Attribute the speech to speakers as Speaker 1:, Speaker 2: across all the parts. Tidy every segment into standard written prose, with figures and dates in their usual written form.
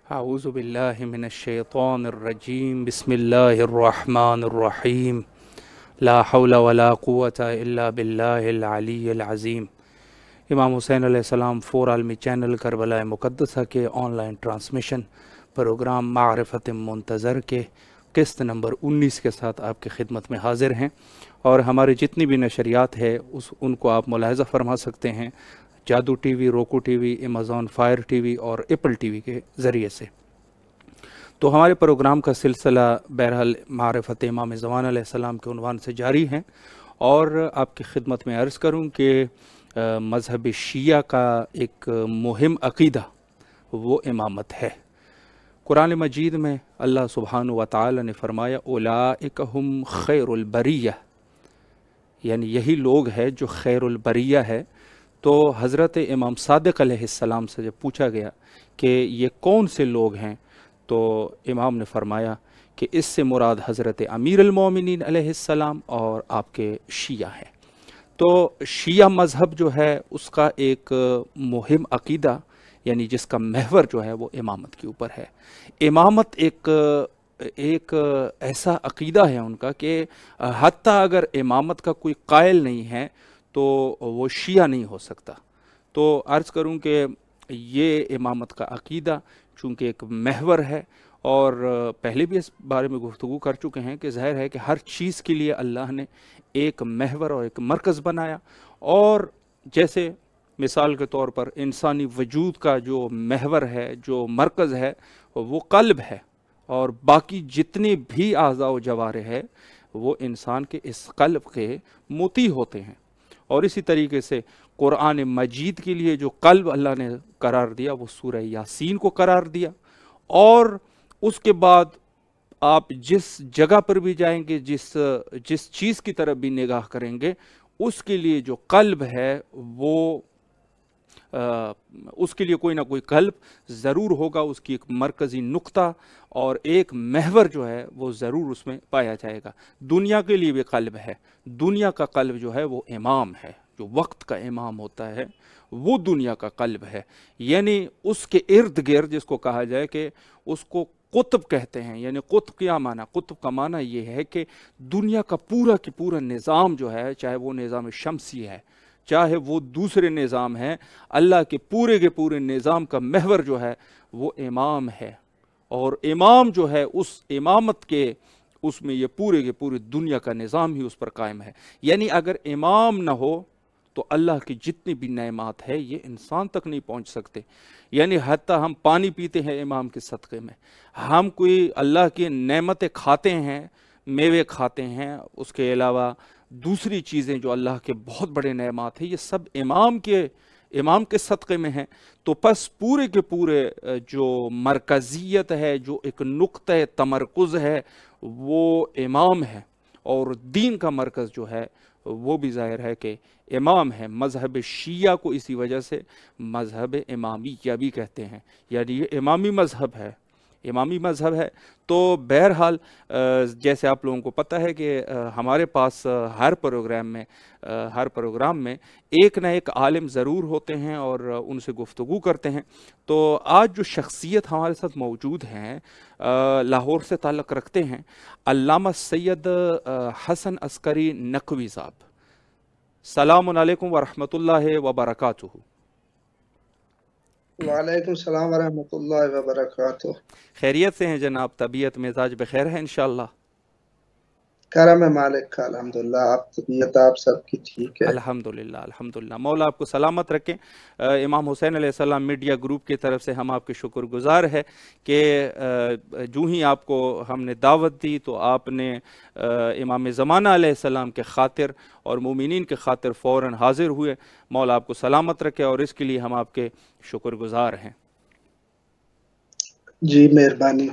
Speaker 1: أعوذ بالله من الشيطان الرجيم بسم الله الرحمن الرحيم لا حول ولا قوة إلا بالله العلی العظیم۔ امام حسین علیہ السلام فور عالمی چینل کربلا مقدسہ کے آن لائن ٹرانسمیشن پروگرام معرفت منتظر کے قسط نمبر 19 کے ساتھ آپ کی خدمت میں حاضر ہیں، اور ہماری جتنی بھی نشریات ہے ان کو آپ ملاحظہ فرما سکتے ہیں جادو ٹی وی، روکو T V, Amazon fire T V اور ایپل ٹی وی کے ذریعے سے۔ تو ہمارے پروگرام کا سلسلہ بہرحال معرفت امام زمان علیہ السلام کے عنوان سے جاری ہے، اور آپ کی خدمت میں عرض کروں کہ مذہب شیعہ کا ایک مہم عقیدہ وہ امامت ہے۔ قرآن مجید میں اللہ سبحانہ و تعالی نے فرمایا اولئک ہم خیر البریہ، یعنی یہی لوگ ہیں جو خیر البریہ ہے۔ تو حضرت امام صادق علیہ السلام سے جب پوچھا گیا کہ یہ کون سے لوگ ہیں، تو امام نے فرمایا کہ اس سے مراد حضرت امیر المومنین علیہ السلام اور آپ کے شیعہ ہیں۔ تو شیعہ مذہب جو ہے اس کا ایک مہم عقیدہ، یعنی جس کا محور جو ہے وہ امامت کے اوپر ہے۔ امامت ایک ایسا عقیدہ ہے ان کا کہ حتیٰ اگر امامت کا کوئی قائل نہیں ہے تو وہ شیعہ نہیں ہو سکتا۔ تو عرض کروں کہ یہ امامت کا عقیدہ چونکہ ایک محور ہے، اور پہلے بھی اس بارے میں گفتگو کر چکے ہیں کہ ظاہر ہے کہ ہر چیز کے لیے اللہ نے ایک محور اور ایک مرکز بنایا، اور جیسے مثال کے طور پر انسانی وجود کا جو محور ہے، جو مرکز ہے، وہ قلب ہے، اور باقی جتنے بھی اعضاء و جوارح ہے وہ انسان کے اس قلب کے مطیع ہوتے ہیں۔ اور اسی طریقے سے قرآن مجید کے لیے جو قلب اللہ نے قرار دیا وہ سورہ یاسین کو قرار دیا، اور اس کے بعد آپ جس جگہ پر بھی جائیں گے، جس چیز کی طرف بھی نگاہ کریں گے، اس کے لیے جو قلب ہے وہ اس کے لیے کوئی نہ کوئی قلب ضرور ہوگا، اس کی ایک مرکزی نقطہ اور ایک محور جو ہے وہ ضرور اس میں پایا جائے گا۔ دنیا کے لیے بھی قلب ہے، دنیا کا قلب جو ہے وہ امام ہے، جو وقت کا امام ہوتا ہے وہ دنیا کا قلب ہے، یعنی اس کے ارد گرد جس کو کہا جائے کہ اس کو قطب کہتے ہیں۔ یعنی قطب کیا معنی؟ قطب کا معنی یہ ہے کہ دنیا کا پورا نظام جو ہے، چاہے وہ نظام شمسی ہے، چاہے وہ دوسرے نظام ہیں، اللہ کے پورے نظام کا محور جو ہے وہ امام ہے، اور امام جو ہے اس امامت کے اس میں یہ پورے دنیا کا نظام ہی اس پر قائم ہے۔ یعنی اگر امام نہ ہو تو اللہ کی جتنی بھی نعمات ہے یہ انسان تک نہیں پہنچ سکتے۔ یعنی حتیٰ ہم پانی پیتے ہیں امام کے صدقے میں، ہم کوئی اللہ کی نعمتیں کھاتے ہیں، میوے کھاتے ہیں، اس کے علاوہ دوسری چیزیں جو اللہ کے بہت بڑے نعمات ہیں، یہ سب امام کے صدقے میں ہیں۔ تو پس پورے کے پورے جو مرکزیت ہے، جو ایک نقطہ تمرکز ہے، وہ امام ہے، اور دین کا مرکز جو ہے وہ بھی ظاہر ہے کہ امام ہے۔ مذہب شیعہ کو اسی وجہ سے مذہب امامیہ بھی کہتے ہیں، یعنی یہ امامی مذہب ہے، امامی مذہب ہے۔ تو بہرحال جیسے آپ لوگوں کو پتہ ہے کہ ہمارے پاس ہر پروگرام میں ایک نہ ایک عالم ضرور ہوتے ہیں اور ان سے گفتگو کرتے ہیں۔ تو آج جو شخصیت ہمارے ساتھ موجود ہیں لاہور سے تعلق رکھتے ہیں، علامہ سید حسن عسکری نقوی صاحب۔ السلام علیکم ورحمۃ اللہ وبرکاتہ۔
Speaker 2: وعلیکم السلام ورحمۃ اللہ وبرکاتہ۔
Speaker 1: خیریت سے ہیں جناب؟ طبیعت مزاج بخیر ہے انشاءاللہ؟
Speaker 2: کرم مالک کا الحمدللہ، آپ طبیعت آپ سب کی ٹھیک ہے؟
Speaker 1: الحمدللہ مولا آپ کو سلامت رکھیں۔ امام حسین علیہ السلام میڈیا گروپ کی طرف سے ہم آپ کے شکر گزار ہے کہ جو ہی آپ کو ہم نے دعوت دی تو آپ نے امام زمانہ علیہ السلام کے خاطر اور مومنین کے خاطر فوراً حاضر ہوئے۔ مولا آپ کو سلامت رکھے، اور اس کے لیے ہم آپ کے شکر گزار ہیں۔
Speaker 2: جی مہربانی۔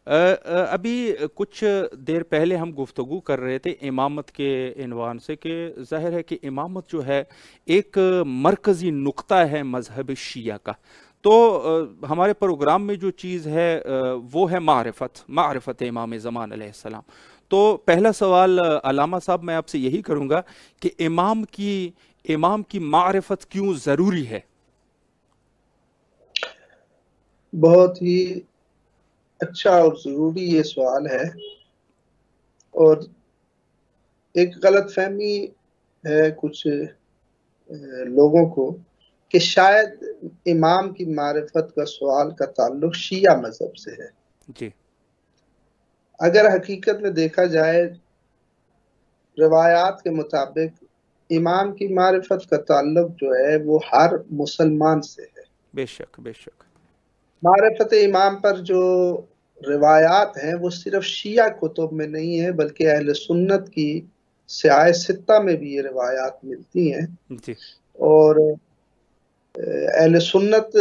Speaker 1: ابھی کچھ دیر پہلے ہم گفتگو کر رہے تھے امامت کے عنوان سے کہ ظاہر ہے کہ امامت جو ہے ایک مرکزی نقطہ ہے مذہب شیعہ کا۔ تو ہمارے پروگرام میں جو چیز ہے وہ ہے معرفت امام زمان علیہ السلام۔ تو پہلا سوال علامہ صاحب میں آپ سے یہی کروں گا کہ امام کی معرفت کیوں ضروری ہے؟
Speaker 2: بہت ہی اچھا اور ضروری یہ سوال ہے، اور ایک غلط فہمی ہے کچھ لوگوں کو کہ شاید امام کی معرفت کا سوال کا تعلق شیعہ مذہب سے ہے۔
Speaker 1: جی
Speaker 2: اگر حقیقت میں دیکھا جائے روایات کے مطابق امام کی معرفت کا تعلق جو ہے وہ ہر مسلمان سے ہے۔
Speaker 1: بے شک بے شک۔
Speaker 2: معرفت امام پر جو روایات ہیں وہ صرف شیعہ کتب میں نہیں ہے، بلکہ اہل سنت کی سیاہ ستہ میں بھی یہ روایات ملتی ہیں،
Speaker 1: جی
Speaker 2: اور اہل سنت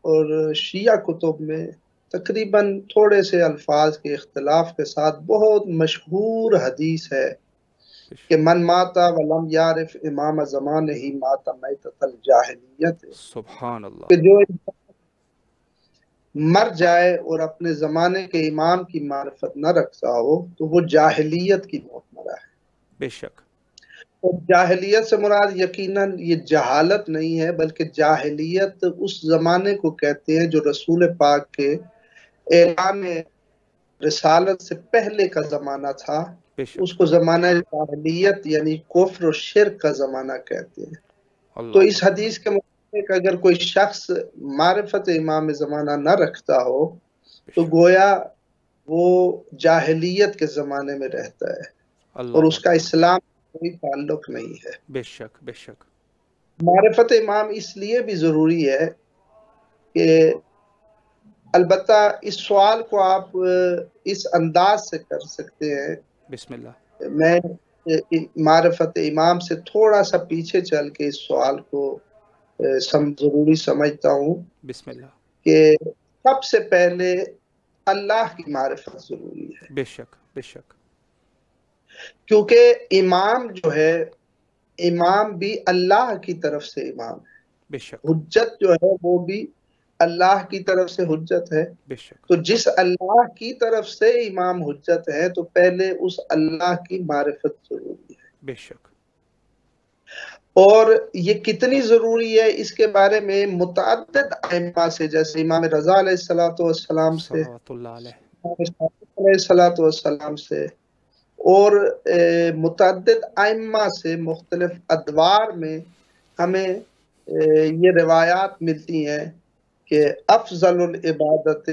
Speaker 2: اور شیعہ کتب میں تقریباً تھوڑے سے الفاظ کے اختلاف کے ساتھ بہت مشہور حدیث ہے
Speaker 1: بے
Speaker 2: کہ
Speaker 1: شک۔
Speaker 2: من ماتا ولم یعرف امام زمان ہی ماتا میتۃ الجاہلیت،
Speaker 1: سبحان اللہ۔
Speaker 2: کہ جو مر جائے اور اپنے زمانے کے امام کی معرفت نہ رکھتا ہو تو وہ جاہلیت کی موت مرا ہے۔
Speaker 1: بے شک۔
Speaker 2: اور جاہلیت سے مراد یقیناً یہ جہالت نہیں ہے، بلکہ جاہلیت اس زمانے کو کہتے ہیں جو رسول پاک کے اعلان رسالت سے پہلے کا زمانہ تھا،
Speaker 1: بے
Speaker 2: اس
Speaker 1: شک۔
Speaker 2: کو زمانہ جاہلیت یعنی کفر و شرک کا زمانہ کہتے ہیں۔ تو
Speaker 1: اللہ
Speaker 2: اس
Speaker 1: اکبر۔
Speaker 2: حدیث کے مطابق اگر کوئی شخص معرفت امام زمانہ نہ رکھتا ہو
Speaker 1: بے
Speaker 2: تو
Speaker 1: شک۔
Speaker 2: گویا وہ جاہلیت کے زمانے میں رہتا ہے، اور
Speaker 1: اللہ
Speaker 2: اس کا
Speaker 1: اکبر۔
Speaker 2: اسلام سے کوئی تعلق نہیں ہے۔
Speaker 1: بے شک بے شک۔
Speaker 2: معرفت امام اس لیے بھی ضروری ہے کہ البتہ اس سوال کو آپ اس انداز سے کر سکتے ہیں۔
Speaker 1: بسم اللہ۔
Speaker 2: میں معرفت امام سے تھوڑا سا پیچھے چل کے اس سوال کو ضروری سمجھتا ہوں
Speaker 1: بسم اللہ۔
Speaker 2: کہ سب سے پہلے اللہ کی معرفت ضروری ہے،
Speaker 1: بے شک بے شک۔
Speaker 2: کیونکہ امام جو ہے، امام بھی اللہ کی طرف سے امام ہے،
Speaker 1: بے شک
Speaker 2: حجت جو ہے وہ بھی اللہ کی طرف سے حجت ہے۔
Speaker 1: بے شک۔
Speaker 2: تو جس اللہ کی طرف سے امام حجت ہے تو پہلے اس اللہ کی معرفت ضروری ہے۔
Speaker 1: بے شک۔
Speaker 2: اور یہ کتنی ضروری ہے اس کے بارے میں متعدد ائمہ سے، جیسے امام رضا علیہ السلام سے،
Speaker 1: صلوات اللہ علیہ۔
Speaker 2: امام صادق علیہ السلام سے، اور متعدد ائمہ سے مختلف ادوار میں ہمیں یہ روایات ملتی ہیں کہ
Speaker 1: جی
Speaker 2: افضل العبادت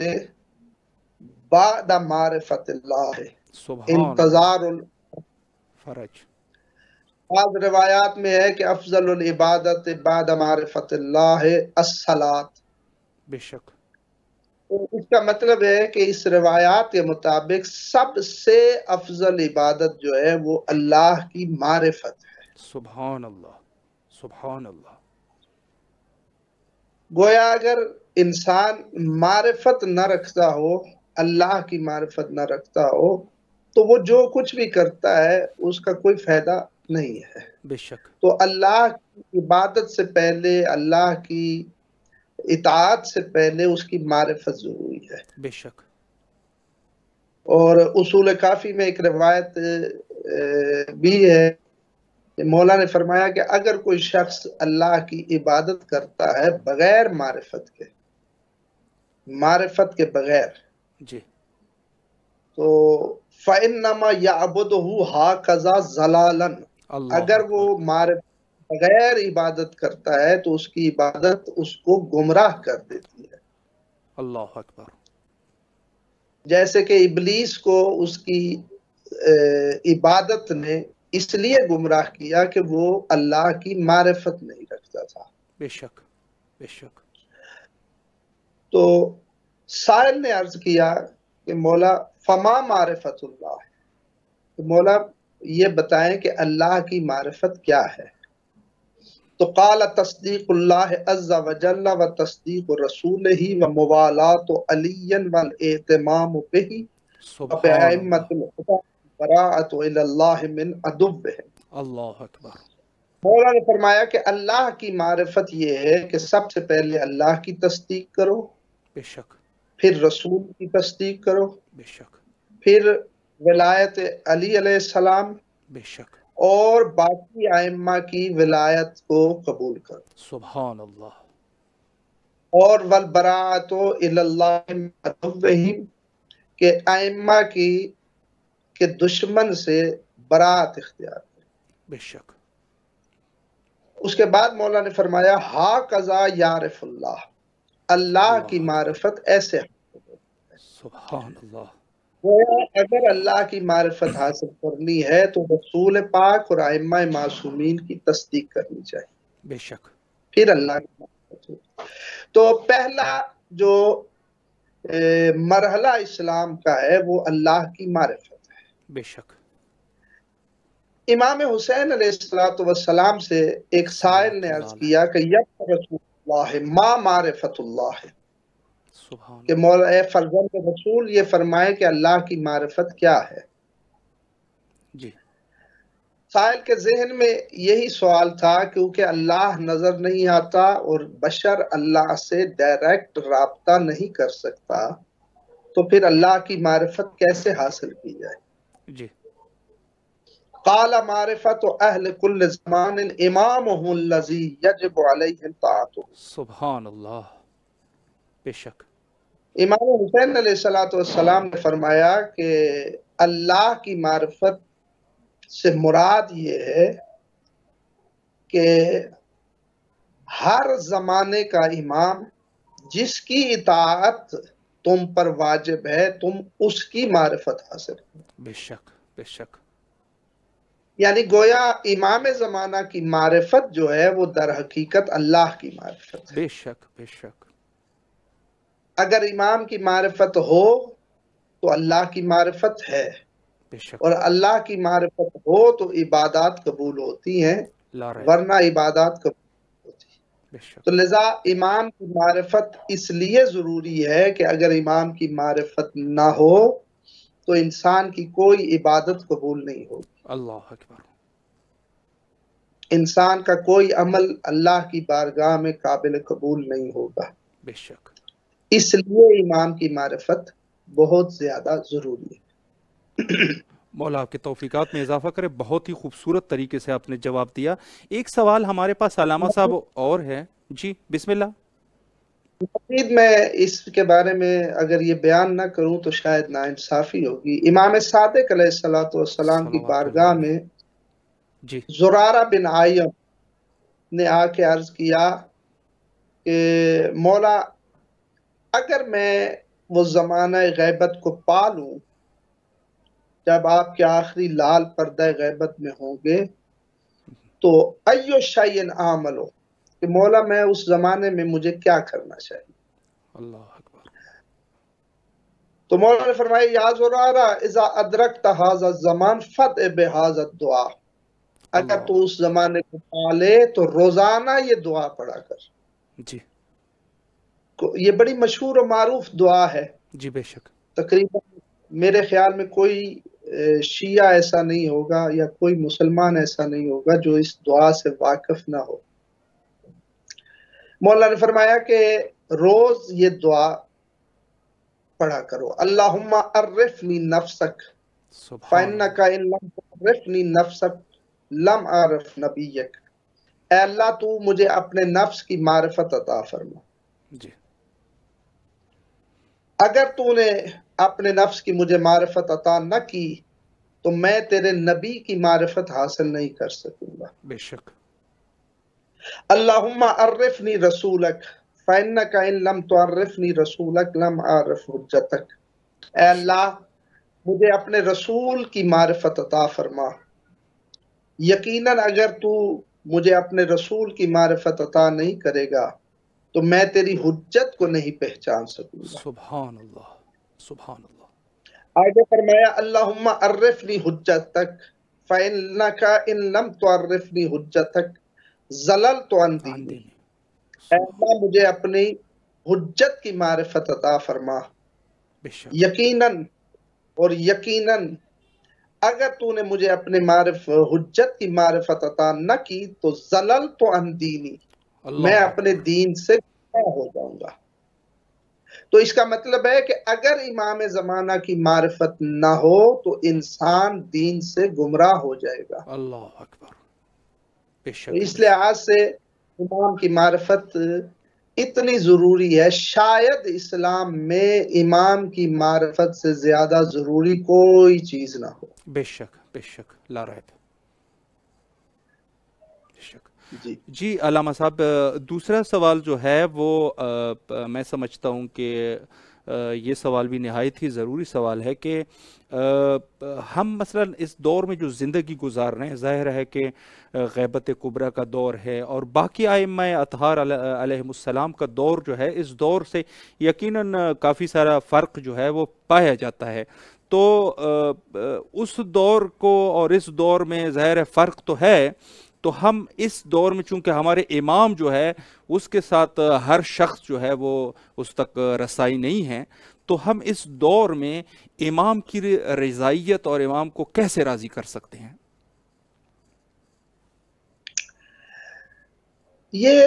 Speaker 2: بعد معرفت اللہ
Speaker 1: سبحان اللہ۔
Speaker 2: انتظار
Speaker 1: فرج۔
Speaker 2: بعض روایات میں ہے کہ افضل العبادت بعد معرفت اللہ الصلاۃ۔
Speaker 1: بے شک۔
Speaker 2: اس کا مطلب ہے کہ اس روایات کے مطابق سب سے افضل عبادت جو ہے وہ اللہ کی معرفت ہے۔
Speaker 1: سبحان اللہ سبحان اللہ۔
Speaker 2: گویا اگر انسان معرفت نہ رکھتا ہو، اللہ کی معرفت نہ رکھتا ہو، تو وہ جو کچھ بھی کرتا ہے اس کا کوئی فائدہ نہیں ہے۔
Speaker 1: بے شک۔
Speaker 2: تو اللہ کی عبادت سے پہلے، اللہ کی اطاعت سے پہلے اس کی معرفت ضروری ہے۔
Speaker 1: بے شک۔
Speaker 2: اور اصول کافی میں ایک روایت بھی ہے کہ مولا نے فرمایا کہ اگر کوئی شخص اللہ کی عبادت کرتا ہے بغیر معرفت کے بغیر،
Speaker 1: جی
Speaker 2: تو فَإِنَّمَا يَعْبُدُهُ هَكَذَا ضَلَالًا،
Speaker 1: اللہ
Speaker 2: اگر وہ
Speaker 1: اکبر۔
Speaker 2: معرفت بغیر عبادت کرتا ہے تو اس کی عبادت اس کو گمراہ کر دیتی ہے۔
Speaker 1: اللہ اکبر۔
Speaker 2: جیسے کہ ابلیس کو اس کی عبادت نے اس لیے گمراہ کیا کہ وہ اللہ کی معرفت نہیں رکھتا تھا۔
Speaker 1: بے شک بے شک۔
Speaker 2: تو سائل نے عرض کیا کہ مولا فما معرفت اللہ، کہ مولا یہ بتائیں کہ اللہ کی معرفت کیا ہے؟ تو قال تصدیق اللہ عز وجل و تصدیق رسولہ و موالات علی والاہتمام بہ
Speaker 1: سبحان اللہ۔
Speaker 2: وبأئمۃ الہدی براءۃ الی اللہ من عدوہ۔
Speaker 1: اللہ اکبر۔
Speaker 2: مولا نے فرمایا کہ اللہ کی معرفت یہ ہے کہ سب سے پہلے اللہ کی تصدیق کرو،
Speaker 1: بے شک
Speaker 2: پھر رسول کی تصدیق کرو،
Speaker 1: بے شک
Speaker 2: پھر ولایت علی علیہ السلام
Speaker 1: بے شک۔
Speaker 2: اور باقی ائمہ کی ولایت کو قبول کرو۔
Speaker 1: سبحان اللہ۔
Speaker 2: اور والبراءۃ الی اللہ من عدوہم کہ ائمہ کے دشمن سے برات اختیار کریں۔
Speaker 1: بے شک
Speaker 2: اس کے بعد مولا نے فرمایا ہا قضا یعرف اللہ، اللہ
Speaker 1: اللہ
Speaker 2: کی
Speaker 1: اکبر،
Speaker 2: معرفت ایسے حاصل ہوتی ہے۔
Speaker 1: سبحان اللہ،
Speaker 2: گویا اگر اللہ کی معرفت حاصل کرنی ہے تو رسول پاک اور ائمہ معصومین کی تصدیق کرنی چاہیے،
Speaker 1: بے شک
Speaker 2: پھر اللہ کی معرفت ہوگی۔ تو پہلا جو مرحلہ اسلام کا ہے وہ اللہ کی معرفت ہے۔
Speaker 1: بے شک
Speaker 2: امام حسین علیہ السلام سے ایک سائل
Speaker 1: صلوات
Speaker 2: نے
Speaker 1: اللہ
Speaker 2: عرض
Speaker 1: علیہ،
Speaker 2: کیا کہ یا رسول اللہ ما معرفت اللہ،
Speaker 1: سبحان
Speaker 2: کہ
Speaker 1: اللہ،
Speaker 2: مولا اے فرزند رسول یہ فرمائے کہ اللہ کی معرفت کیا ہے۔
Speaker 1: جی
Speaker 2: سائل کے ذہن میں یہی سوال تھا کیونکہ اللہ نظر نہیں آتا اور بشر اللہ سے ڈائریکٹ رابطہ نہیں کر سکتا، تو پھر اللہ کی معرفت کیسے حاصل کی جائے؟
Speaker 1: جی
Speaker 2: قال معرفت اہل کل زمان امامہ الذی یجب علیہ طاعتہ،
Speaker 1: سبحان اللہ، بے شک
Speaker 2: امام حسین علیہ السلام نے فرمایا کہ اللہ کی معرفت سے مراد یہ ہے کہ ہر زمانے کا امام جس کی اطاعت تم پر واجب ہے تم اس کی معرفت حاصل کرو۔
Speaker 1: بے شک بے شک،
Speaker 2: یعنی گویا امام زمانہ کی معرفت جو ہے وہ در حقیقت اللہ کی معرفت ہے۔
Speaker 1: بے شک بے شک،
Speaker 2: اگر امام کی معرفت ہو تو اللہ کی معرفت ہے،
Speaker 1: بے شک
Speaker 2: اور اللہ کی معرفت ہو تو عبادات قبول ہوتی ہیں،
Speaker 1: لا ریب،
Speaker 2: ورنہ عبادات قبول ہوتی ہیں۔
Speaker 1: بے شک
Speaker 2: تو لذا امام کی معرفت اس لیے ضروری ہے کہ اگر امام کی معرفت نہ ہو تو انسان کی کوئی عبادت قبول نہیں ہوگی،
Speaker 1: اللہ اکبر،
Speaker 2: انسان کا کوئی عمل اللہ کی بارگاہ میں قابل قبول نہیں ہوگا۔
Speaker 1: بے شک،
Speaker 2: اس لیے امام کی معرفت بہت زیادہ ضروری ہے۔
Speaker 1: مولا آپ کے توفیقات میں اضافہ کرے، بہت ہی خوبصورت طریقے سے آپ نے جواب دیا۔ ایک سوال ہمارے پاس علامہ صاحب اور ہے، جی بسم اللہ۔
Speaker 2: مزید میں اس کے بارے میں اگر یہ بیان نہ کروں تو شاید ناانصافی ہوگی۔ امام صادق علیہ السلام کی
Speaker 1: صلوات اللہ
Speaker 2: بارگاہ
Speaker 1: علیہ،
Speaker 2: میں
Speaker 1: جی
Speaker 2: زرارہ بن عیم نے آ کے عرض کیا کہ مولا اگر میں وہ زمانہ غیبت کو پا لوں جب آپ کے آخری لال پردہ غیبت میں ہوں گے تو ایو شیئن عملو، کہ مولا میں اس زمانے میں مجھے کیا کرنا چاہیے؟
Speaker 1: اللہ اکبر،
Speaker 2: تو مولا نے فرمایا یا زرارہ اذا ادرکت ھذا الزمان فدع بھذا الدعاء، اگر
Speaker 1: اللہ،
Speaker 2: تو اس زمانے کو پا لے تو روزانہ یہ دعا پڑھا کر۔
Speaker 1: جی
Speaker 2: یہ بڑی مشہور و معروف دعا ہے،
Speaker 1: جی بے شک،
Speaker 2: تقریباً میرے خیال میں کوئی شیعہ ایسا نہیں ہوگا یا کوئی مسلمان ایسا نہیں ہوگا جو اس دعا سے واقف نہ ہو۔ مولا نے فرمایا کہ روز یہ دعا پڑھا کرو، اللہم عرفنی نفسک
Speaker 1: سبحان
Speaker 2: فإنک
Speaker 1: اللہ،
Speaker 2: ان لم تعرفنی نفسک لم اعرف نبیک، اے اللہ تو مجھے اپنے نفس کی معرفت عطا فرما،
Speaker 1: جی
Speaker 2: اگر تو نے اپنے نفس کی مجھے معرفت عطا نہ کی تو میں تیرے نبی کی معرفت حاصل نہیں کر سکوں گا۔
Speaker 1: بے شک،
Speaker 2: اللہم عرفنی رسولک فإنک ان لم تعرفنی رسولک لم اعرف حجتک، اے اللہ مجھے اپنے رسول کی معرفت عطا فرما، یقیناً اگر تو مجھے اپنے رسول کی معرفت عطا نہیں کرے گا تو میں تیری حجت کو نہیں پہچان سکوں گا۔
Speaker 1: سبحان اللہ، سبحان اللہ،
Speaker 2: آگے فرمایا اللہم عرفنی حجتک فإنک ان لم تعرفنی حجتک ضللت عن
Speaker 1: عن
Speaker 2: دینی،
Speaker 1: دینی،
Speaker 2: اے اللہ مجھے اپنی حجت کی معرفت عطا فرما،
Speaker 1: بے شک،
Speaker 2: یقیناً اور یقیناً اگر تو نے مجھے اپنے حجت کی معرفت عطا نہ کی تو ضللت عن دینی، میں
Speaker 1: اللہ
Speaker 2: اپنے
Speaker 1: اکبر،
Speaker 2: دین سے گمراہ ہو جاؤں گا۔ تو اس کا مطلب ہے کہ اگر امام زمانہ کی معرفت نہ ہو تو انسان دین سے گمراہ ہو جائے گا۔
Speaker 1: اللہ اکبر، بے
Speaker 2: تو
Speaker 1: شک
Speaker 2: اس
Speaker 1: بے شک،
Speaker 2: لحاظ سے امام کی معرفت اتنی ضروری ہے، شاید اسلام میں امام کی معرفت سے زیادہ ضروری کوئی چیز نہ ہو۔
Speaker 1: بے شک بے شک، لا ریب، بے شک۔
Speaker 2: جی
Speaker 1: جی علامہ صاحب، دوسرا سوال جو ہے وہ میں سمجھتا ہوں کہ یہ سوال بھی نہایت ہی ضروری سوال ہے کہ ہم مثلا اس دور میں جو زندگی گزار رہے ہیں، ظاہر ہے کہ غیبت کبریٰ کا دور ہے، اور باقی ائمہ اطہار علیہم السلام کا دور جو ہے، اس دور سے یقیناً کافی سارا فرق جو ہے وہ پایا جاتا ہے۔ تو اس دور کو اور اس دور میں ظاہر ہے فرق تو ہے، تو ہم اس دور میں چونکہ ہمارے امام جو ہے اس کے ساتھ ہر شخص جو ہے وہ اس تک رسائی نہیں ہے، تو ہم اس دور میں امام کی رضائیت اور امام کو کیسے راضی کر سکتے ہیں؟
Speaker 2: یہ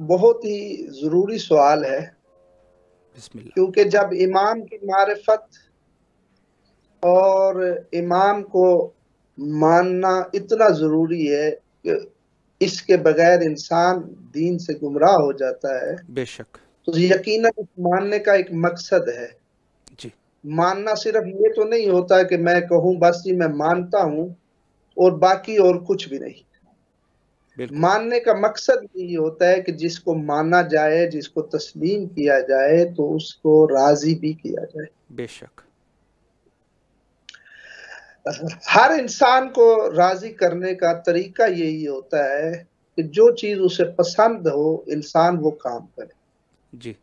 Speaker 2: بہت ہی ضروری سوال ہے،
Speaker 1: بسم اللہ۔
Speaker 2: کیونکہ جب امام کی معرفت اور امام کو ماننا اتنا ضروری ہے کہ اس کے بغیر انسان دین سے گمراہ ہو جاتا ہے،
Speaker 1: بے شک۔
Speaker 2: تو یقیناً اس ماننے کا ایک مقصد ہے۔
Speaker 1: جی
Speaker 2: ماننا صرف یہ تو نہیں ہوتا کہ میں کہوں بس یہ میں مانتا ہوں اور باقی اور کچھ بھی نہیں۔
Speaker 1: بالکل۔
Speaker 2: ماننے کا مقصد یہی ہوتا ہے کہ جس کو مانا جائے، جس کو تسلیم کیا جائے، تو اس کو راضی بھی کیا جائے۔
Speaker 1: بے شک۔
Speaker 2: ہر انسان کو راضی کرنے کا طریقہ یہی ہوتا ہے کہ جو چیز اسے پسند ہو انسان وہ کام کرے،
Speaker 1: جی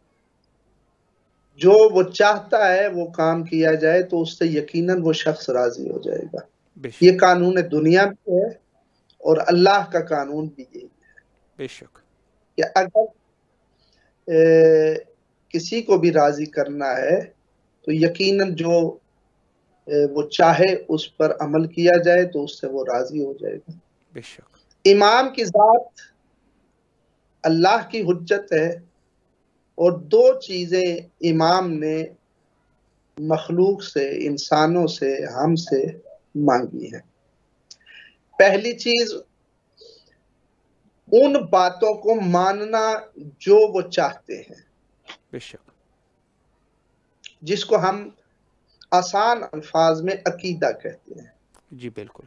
Speaker 2: جو وہ چاہتا ہے وہ کام کیا جائے، تو اس سے یقیناً وہ شخص راضی ہو جائے گا۔
Speaker 1: بے
Speaker 2: یہ
Speaker 1: شک
Speaker 2: قانون دنیا بھی ہے اور اللہ کا قانون بھی یہی ہے
Speaker 1: بے شک۔
Speaker 2: کہ اگر کسی کو بھی راضی کرنا ہے تو یقیناً جو وہ چاہے اس پر عمل کیا جائے تو اس سے وہ راضی ہو جائے گا۔
Speaker 1: بے شک۔
Speaker 2: امام کی ذات اللہ کی حجت ہے، اور دو چیزیں امام نے مخلوق سے، انسانوں سے، ہم سے مانگی ہیں۔ پہلی چیز ان باتوں کو ماننا جو وہ چاہتے ہیں،
Speaker 1: بے شک۔
Speaker 2: جس کو ہم آسان الفاظ میں عقیدہ کہتے ہیں۔
Speaker 1: جی بالکل۔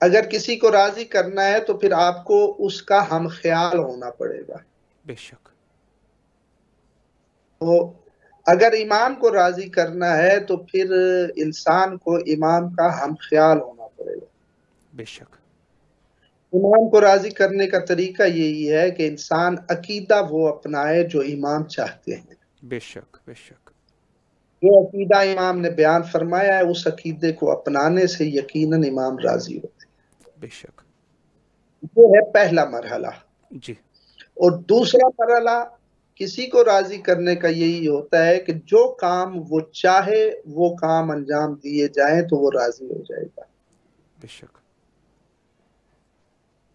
Speaker 2: اگر کسی کو راضی کرنا ہے تو پھر آپ کو اس کا ہم خیال ہونا پڑے گا۔
Speaker 1: بے شک۔
Speaker 2: تو اگر امام کو راضی کرنا ہے تو پھر انسان کو امام کا ہم خیال ہونا پڑے گا۔
Speaker 1: بے شک۔
Speaker 2: امام کو راضی کرنے کا طریقہ یہی ہے کہ انسان عقیدہ وہ اپنائے جو امام چاہتے ہیں۔
Speaker 1: بے شک بے شک۔
Speaker 2: جو عقیدہ امام نے بیان فرمایا ہے اس عقیدے کو اپنانے سے یقیناً امام راضی ہوتے ہیں۔
Speaker 1: بے شک۔
Speaker 2: یہ ہے پہلا مرحلہ۔
Speaker 1: جی
Speaker 2: اور دوسرا مرحلہ کسی کو راضی کرنے کا یہی ہوتا ہے کہ جو کام وہ چاہے وہ کام انجام دیے جائیں تو وہ راضی ہو جائے گا۔
Speaker 1: بے شک۔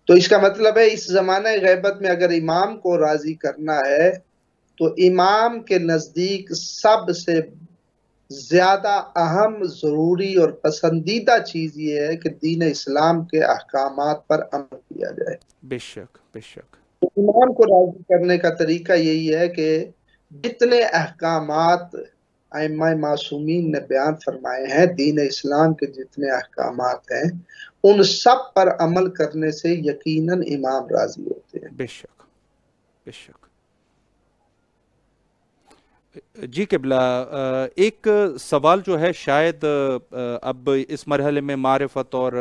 Speaker 2: تو اس کا مطلب ہے اس زمانہ غیبت میں اگر امام کو راضی کرنا ہے تو امام کے نزدیک سب سے زیادہ اہم، ضروری اور پسندیدہ چیز یہ ہے کہ دین اسلام کے احکامات پر عمل کیا جائے۔
Speaker 1: بے شک بے شک۔
Speaker 2: تو امام کو راضی کرنے کا طریقہ یہی ہے کہ جتنے احکامات ائمہ معصومین نے بیان فرمائے ہیں، دین اسلام کے جتنے احکامات ہیں، ان سب پر عمل کرنے سے یقیناً امام راضی ہوتے ہیں۔
Speaker 1: بے شک بے شک۔ جی قبلہ، ایک سوال جو ہے شاید اب اس مرحلے میں معرفت اور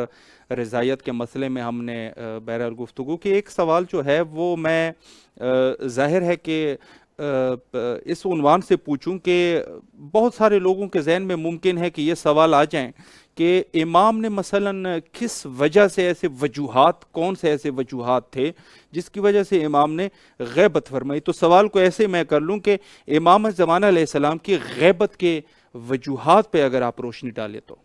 Speaker 1: رضایت کے مسئلے میں ہم نے بہرحال گفتگو کی، ایک سوال جو ہے وہ میں ظاہر ہے کہ اس عنوان سے پوچھوں کہ بہت سارے لوگوں کے ذہن میں ممکن ہے کہ یہ سوال آ جائیں کہ امام نے مثلاً کس وجہ سے ایسے وجوہات، کون سے ایسے وجوہات تھے جس کی وجہ سے امام نے غیبت فرمائی؟ تو سوال کو ایسے میں کر لوں کہ امام زمانہ علیہ السلام کی غیبت کے وجوہات پہ اگر آپ روشنی ڈالیں تو۔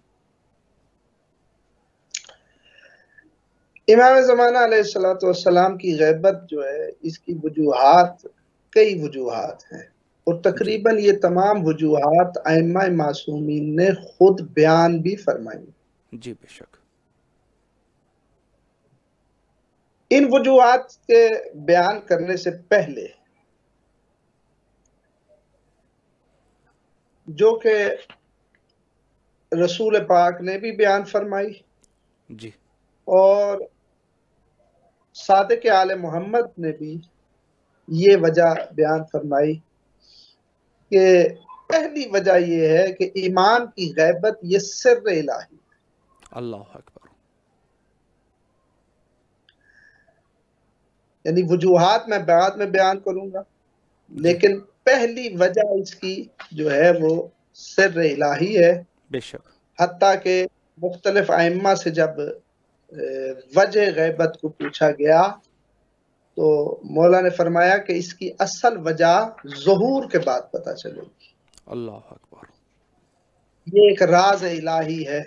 Speaker 2: امام زمانہ علیہ السلام کی غیبت جو ہے اس کی وجوہات، کئی وجوہات ہیں، اور تقریباً یہ تمام وجوہات ائمہ معصومین نے خود بیان بھی فرمائی۔
Speaker 1: جی بے شک۔
Speaker 2: ان وجوہات کے بیان کرنے سے پہلے جو کہ رسول پاک نے بھی بیان فرمائی
Speaker 1: جی
Speaker 2: اور صادق آل محمد نے بھی یہ وجہ بیان فرمائی کہ پہلی وجہ یہ ہے کہ ایمان کی غیبت یہ سر الہی،
Speaker 1: اللہ اکبر،
Speaker 2: یعنی وجوہات میں بعد میں بیان کروں گا، لیکن پہلی وجہ اس کی جو ہے وہ سر الہی ہے۔
Speaker 1: بے شک،
Speaker 2: حتیٰ کہ مختلف ائمہ سے جب وجہ غیبت کو پوچھا گیا تو مولا نے فرمایا کہ اس کی اصل وجہ ظہور کے بعد پتہ چلے گی۔
Speaker 1: اللہ اکبر،
Speaker 2: یہ ایک راز الہی ہے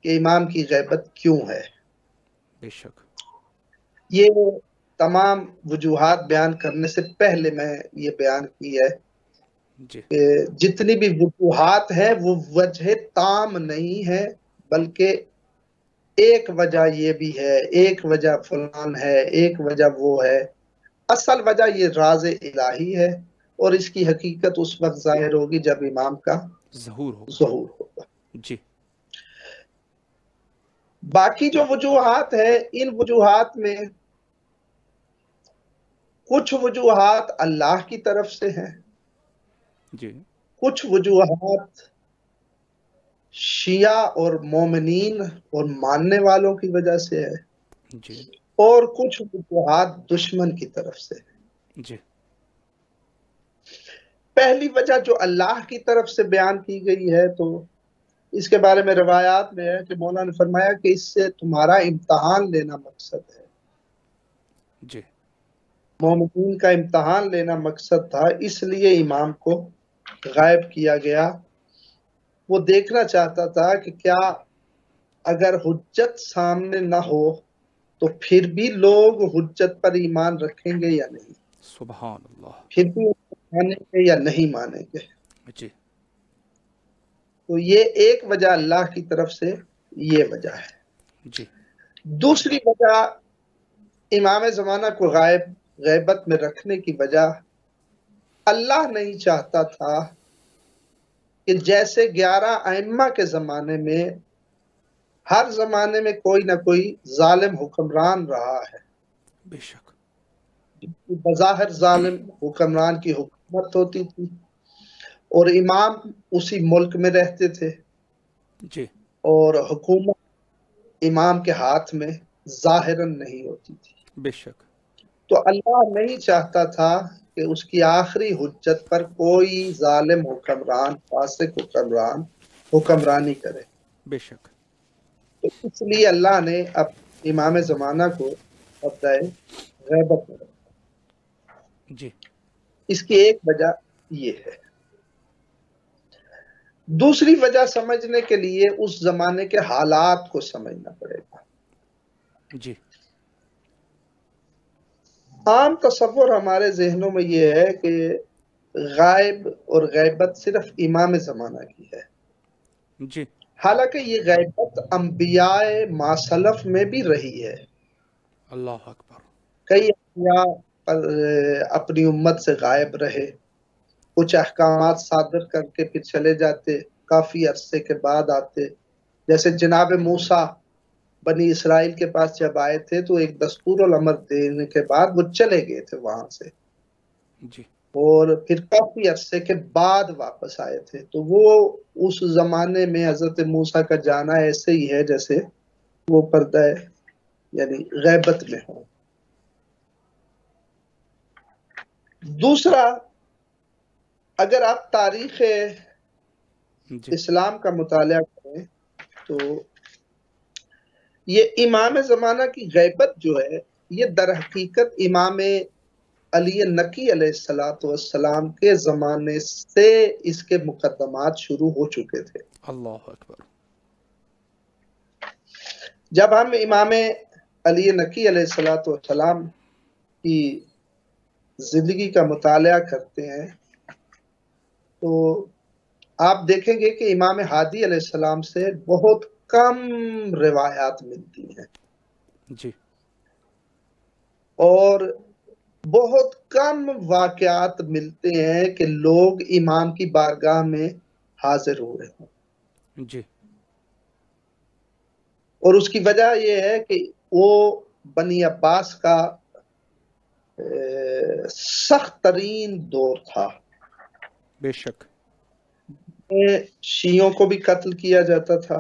Speaker 2: کہ امام کی غیبت کیوں ہے۔
Speaker 1: بے شک،
Speaker 2: یہ تمام وجوہات بیان کرنے سے پہلے میں یہ بیان کی ہے
Speaker 1: جی
Speaker 2: کہ جتنی بھی وجوہات ہیں وہ وجہ تام نہیں ہے، بلکہ ایک وجہ یہ بھی ہے، ایک وجہ فلان ہے، ایک وجہ وہ ہے۔ اصل وجہ یہ راز الہی ہے اور اس کی حقیقت اس وقت ظاہر ہوگی جب امام کا
Speaker 1: ظہور ہوگا،
Speaker 2: ظہور ہوگا۔
Speaker 1: جی
Speaker 2: باقی جو وجوہات ہیں ان وجوہات میں کچھ وجوہات اللہ کی طرف سے ہیں،
Speaker 1: جی
Speaker 2: کچھ وجوہات شیعہ اور مومنین اور ماننے والوں کی وجہ سے ہے،
Speaker 1: جی
Speaker 2: اور کچھ وجوہات دشمن کی طرف سے ہے۔
Speaker 1: جی
Speaker 2: پہلی وجہ جو اللہ کی طرف سے بیان کی گئی ہے تو اس کے بارے میں روایات میں ہے کہ مولا نے فرمایا کہ اس سے تمہارا امتحان لینا مقصد ہے،
Speaker 1: جی
Speaker 2: مومنین کا امتحان لینا مقصد تھا، اس لیے امام کو غائب کیا گیا۔ وہ دیکھنا چاہتا تھا کہ کیا اگر حجت سامنے نہ ہو تو پھر بھی لوگ حجت پر ایمان رکھیں گے یا نہیں،
Speaker 1: سبحان اللہ،
Speaker 2: پھر بھی مانیں گے یا نہیں مانیں گے۔
Speaker 1: جی
Speaker 2: تو یہ ایک وجہ اللہ کی طرف سے یہ وجہ ہے۔
Speaker 1: جی
Speaker 2: دوسری وجہ امام زمانہ کو غیبت میں رکھنے کی وجہ اللہ نہیں چاہتا تھا کہ جیسے 11 ائمہ کے زمانے میں ہر زمانے میں کوئی نہ کوئی ظالم حکمران رہا ہے،
Speaker 1: بے شک،
Speaker 2: بظاہر ظالم حکمران کی حکومت ہوتی تھی اور امام اسی ملک میں رہتے تھے
Speaker 1: جی
Speaker 2: اور حکومت امام کے ہاتھ میں ظاہراً نہیں ہوتی تھی۔
Speaker 1: بے شک،
Speaker 2: تو اللہ نہیں چاہتا تھا کہ اس کی آخری حجت پر کوئی ظالم حکمران، فاسق حکمران حکمرانی کرے۔
Speaker 1: بے شک،
Speaker 2: تو اس لیے اللہ نے اب امام زمانہ کو پردہ غیبت میں رکھا۔
Speaker 1: جی
Speaker 2: اس کی ایک وجہ یہ ہے۔ دوسری وجہ سمجھنے کے لیے اس زمانے کے حالات کو سمجھنا پڑے گا۔
Speaker 1: جی
Speaker 2: عام تصور ہمارے ذہنوں میں یہ ہے کہ غائب اور غیبت صرف امام زمانہ کی ہے،
Speaker 1: جی
Speaker 2: حالانکہ یہ غیبت انبیاء ماسلف میں بھی رہی ہے۔
Speaker 1: اللہ اکبر،
Speaker 2: کئی انبیاء اپنی امت سے غائب رہے، کچھ احکامات صادر کر کے پھر چلے جاتے، کافی عرصے کے بعد آتے۔ جیسے جناب موسیٰ بنی اسرائیل کے پاس جب آئے تھے تو ایک دستور الامر دینے کے بعد وہ چلے گئے تھے وہاں سے،
Speaker 1: جی
Speaker 2: اور پھر کافی عرصے کے بعد واپس آئے تھے۔ تو وہ اس زمانے میں حضرت موسیٰ کا جانا ایسے ہی ہے جیسے وہ پردہ یعنی غیبت میں ہو۔ دوسرا، اگر آپ تاریخ
Speaker 1: جی
Speaker 2: اسلام کا مطالعہ کریں تو یہ امام زمانہ کی غیبت جو ہے یہ در حقیقت امام علی نقی علیہ السلام کے زمانے سے اس کے مقدمات شروع ہو چکے تھے۔
Speaker 1: اللہ اکبر،
Speaker 2: جب ہم امام علی نقی علیہ السلام کی زندگی کا مطالعہ کرتے ہیں تو آپ دیکھیں گے کہ امام ہادی علیہ السلام سے بہت کم روایات ملتی ہیں۔
Speaker 1: جی
Speaker 2: اور بہت کم واقعات ملتے ہیں کہ لوگ امام کی بارگاہ میں حاضر ہوئے ہوں،
Speaker 1: جی
Speaker 2: اور اس کی وجہ یہ ہے کہ وہ بنی عباس کا سخت ترین دور تھا،
Speaker 1: بے شک
Speaker 2: شیعوں کو بھی قتل کیا جاتا تھا،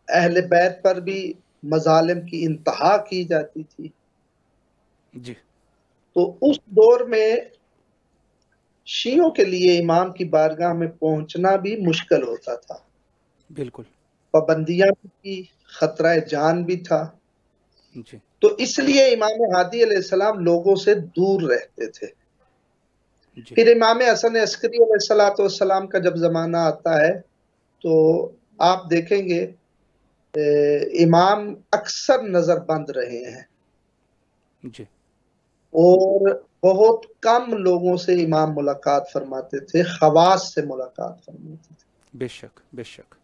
Speaker 2: اہل بیت پر بھی مظالم کی انتہا کی جاتی تھی۔
Speaker 1: جی
Speaker 2: تو اس دور میں شیعوں کے لیے امام کی بارگاہ میں پہنچنا بھی مشکل ہوتا تھا،
Speaker 1: بالکل
Speaker 2: پابندیاں بھی تھی، خطرہ جان بھی تھا۔
Speaker 1: جی
Speaker 2: تو اس لیے امام ہادی علیہ السلام لوگوں سے دور رہتے تھے۔
Speaker 1: جی
Speaker 2: پھر امام حسن عسکری علیہ السلام کا جب زمانہ آتا ہے تو آپ دیکھیں گے امام اکثر نظر بند رہے ہیں
Speaker 1: جی
Speaker 2: اور بہت کم لوگوں سے امام ملاقات فرماتے تھے، خواص سے ملاقات فرماتے تھے۔
Speaker 1: بے شک بے شک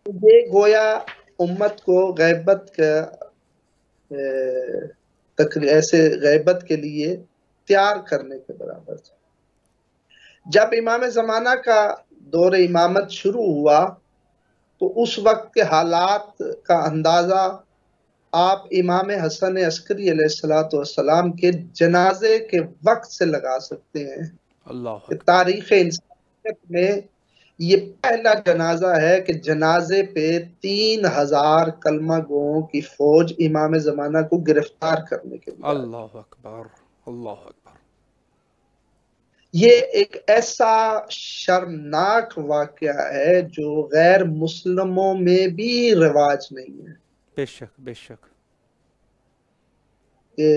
Speaker 2: یہ گویا امت کو غیبت کا ایسے غیبت کے لیے تیار کرنے کے برابر تھا۔ جب امام زمانہ کا دور امامت شروع ہوا تو اس وقت کے حالات کا اندازہ آپ امام حسن عسکری علیہ السلام کے جنازے کے وقت سے لگا سکتے ہیں
Speaker 1: اللہ
Speaker 2: کہ
Speaker 1: اکبر،
Speaker 2: تاریخ انسانیت میں یہ پہلا جنازہ ہے کہ جنازے پہ 3000 کلمہ گوؤں کی فوج امام زمانہ کو گرفتار کرنے کے لیے آ گئی۔
Speaker 1: اللہ اکبر، اللہ اکبر،
Speaker 2: یہ ایک ایسا شرمناک واقعہ ہے جو غیر مسلموں میں بھی رواج نہیں ہے
Speaker 1: بے شک بے شک،
Speaker 2: کہ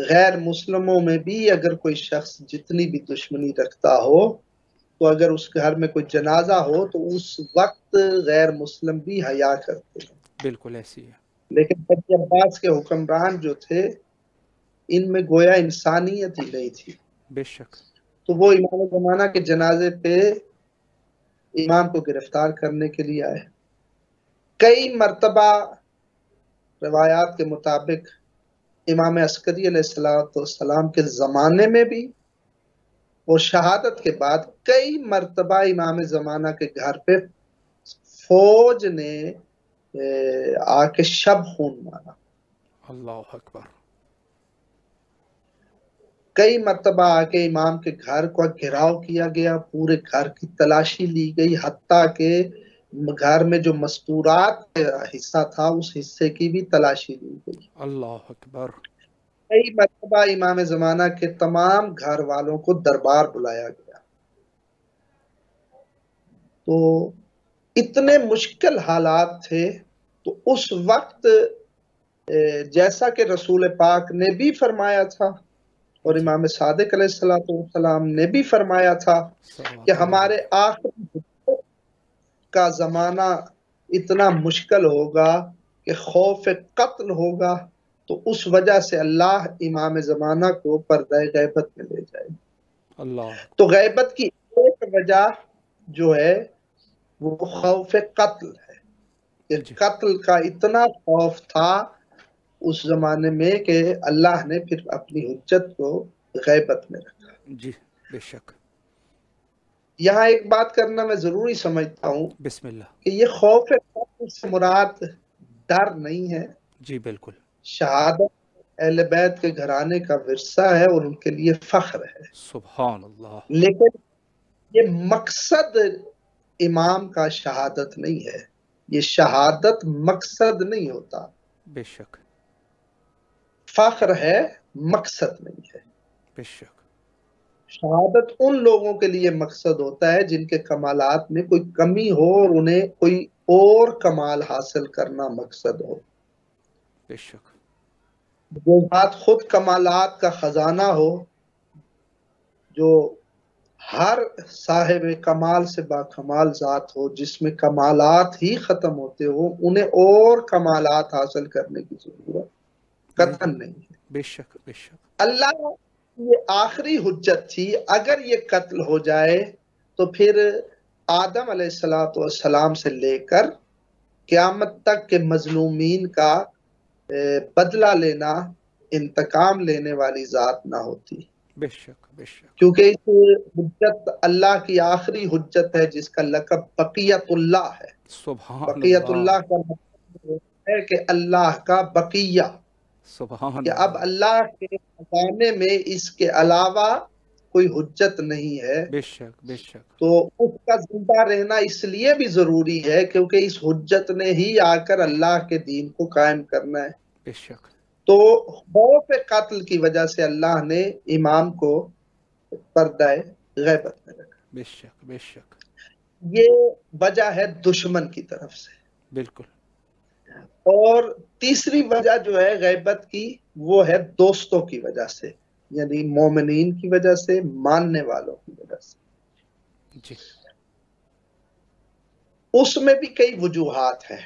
Speaker 2: غیر مسلموں میں بھی اگر کوئی شخص جتنی بھی دشمنی رکھتا ہو تو اگر اس گھر میں کوئی جنازہ ہو تو اس وقت غیر مسلم بھی حیا کرتے ہیں۔
Speaker 1: بالکل ایسی ہے،
Speaker 2: لیکن بنی عباس کے حکمران جو تھے ان میں گویا انسانیت ہی نہیں تھی،
Speaker 1: بے شک،
Speaker 2: تو وہ امام زمانہ کے جنازے پہ امام کو گرفتار کرنے کے لیے آئے۔ کئی مرتبہ روایات کے مطابق امام عسکری علیہ السلام کے زمانے میں بھی اور شہادت کے بعد کئی مرتبہ امام زمانہ کے گھر پہ فوج نے آ کے شب خون مارا۔
Speaker 1: اللہ اکبر،
Speaker 2: کئی مرتبہ آ کے امام کے گھر کو گھیراؤ کیا گیا، پورے گھر کی تلاشی لی گئی، حتیٰ کہ گھر میں جو مستورات کا حصہ تھا اس حصے کی بھی تلاشی لی گئی۔
Speaker 1: اللہ اکبر،
Speaker 2: کئی مرتبہ امام زمانہ کے تمام گھر والوں کو دربار بلایا گیا۔ تو اتنے مشکل حالات تھے، تو اس وقت جیسا کہ رسول پاک نے بھی فرمایا تھا اور
Speaker 1: جی
Speaker 2: امام صادق علیہ السلام نے بھی فرمایا تھا کہ
Speaker 1: صلوات اللہ
Speaker 2: ہمارے
Speaker 1: علیہ،
Speaker 2: آخری کا زمانہ اتنا مشکل ہوگا کہ خوف قتل ہوگا، تو اس وجہ سے اللہ امام زمانہ کو پردہ غیبت میں لے جائے۔
Speaker 1: اللہ
Speaker 2: تو
Speaker 1: اکبر،
Speaker 2: غیبت کی ایک وجہ جو ہے وہ خوف قتل ہے کہ
Speaker 1: جی
Speaker 2: قتل کا اتنا خوف تھا اس زمانے میں کہ اللہ نے پھر اپنی حجت کو غیبت میں رکھا۔
Speaker 1: جی بے شک،
Speaker 2: یہاں ایک بات کرنا میں ضروری سمجھتا ہوں
Speaker 1: بسم اللہ،
Speaker 2: کہ یہ خوف قتل سے مراد ڈر نہیں ہے،
Speaker 1: جی بالکل،
Speaker 2: شہادت اہل بیت کے گھرانے کا ورثہ ہے اور ان کے لیے فخر ہے،
Speaker 1: سبحان اللہ،
Speaker 2: لیکن یہ مقصد امام کا شہادت نہیں ہے، یہ شہادت مقصد نہیں ہوتا،
Speaker 1: بے شک
Speaker 2: فخر ہے مقصد نہیں ہے۔
Speaker 1: بے شک،
Speaker 2: شہادت ان لوگوں کے لیے مقصد ہوتا ہے جن کے کمالات میں کوئی کمی ہو اور انہیں کوئی اور کمال حاصل کرنا مقصد ہو۔
Speaker 1: بے شک،
Speaker 2: جو ذات خود کمالات کا خزانہ ہو، جو ہر صاحب کمال سے با کمال ذات ہو، جس میں کمالات ہی ختم ہوتے ہو، انہیں اور کمالات حاصل کرنے کی ضرورت قطعاً نہیں ہے۔
Speaker 1: بے شک بے شک،
Speaker 2: اللہ یہ آخری حجت تھی، اگر یہ قتل ہو جائے تو پھر آدم علیہ السلام سے لے کر قیامت تک کے مظلومین کا بدلہ لینا، انتقام لینے والی ذات نہ ہوتی،
Speaker 1: بے شک بے شک
Speaker 2: کیونکہ اس حجت اللہ کی آخری حجت ہے جس کا لقب بقیت اللہ ہے۔
Speaker 1: سبحان
Speaker 2: بقیت
Speaker 1: اللہ،
Speaker 2: اللہ کا مطلب ہے کہ اللہ کا بقیہ،
Speaker 1: سبحان
Speaker 2: کہ اب
Speaker 1: اللہ،
Speaker 2: اللہ کے خزانے میں اس کے علاوہ کوئی حجت نہیں ہے،
Speaker 1: بے شک بے شک
Speaker 2: تو اس کا زندہ رہنا اس لیے بھی ضروری ہے کیونکہ اس حجت نے ہی آ کر اللہ کے دین کو قائم کرنا ہے۔
Speaker 1: بے شک
Speaker 2: تو خوف قتل کی وجہ سے اللہ نے امام کو پردہ غیبت میں رکھا،
Speaker 1: بے شک بے شک
Speaker 2: یہ وجہ ہے دشمن کی طرف سے۔
Speaker 1: بالکل،
Speaker 2: اور تیسری وجہ جو ہے غیبت کی، وہ ہے دوستوں کی وجہ سے، یعنی مومنین کی وجہ سے، ماننے والوں کی وجہ سے۔
Speaker 1: جی
Speaker 2: اس میں بھی کئی وجوہات ہیں۔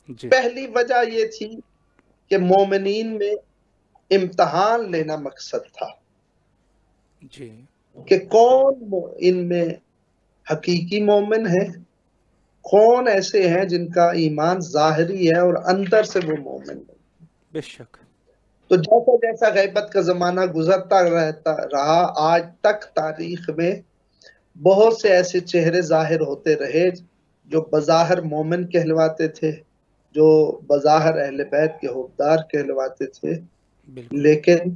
Speaker 1: جی
Speaker 2: پہلی وجہ یہ تھی کہ مومنین میں امتحان لینا مقصد تھا
Speaker 1: جی
Speaker 2: کہ کون ان میں حقیقی مومن ہے، کون ایسے ہیں جن کا ایمان ظاہری ہے اور اندر سے وہ مومن ہے۔
Speaker 1: بے شک،
Speaker 2: تو جیسا جیسا غیبت کا زمانہ گزرتا رہا، آج تک تاریخ میں بہت سے ایسے چہرے ظاہر ہوتے رہے جو بظاہر مومن کہلواتے تھے، جو بظاہر اہل بیت کے حقدار کہلواتے تھے،
Speaker 1: بالکل،
Speaker 2: لیکن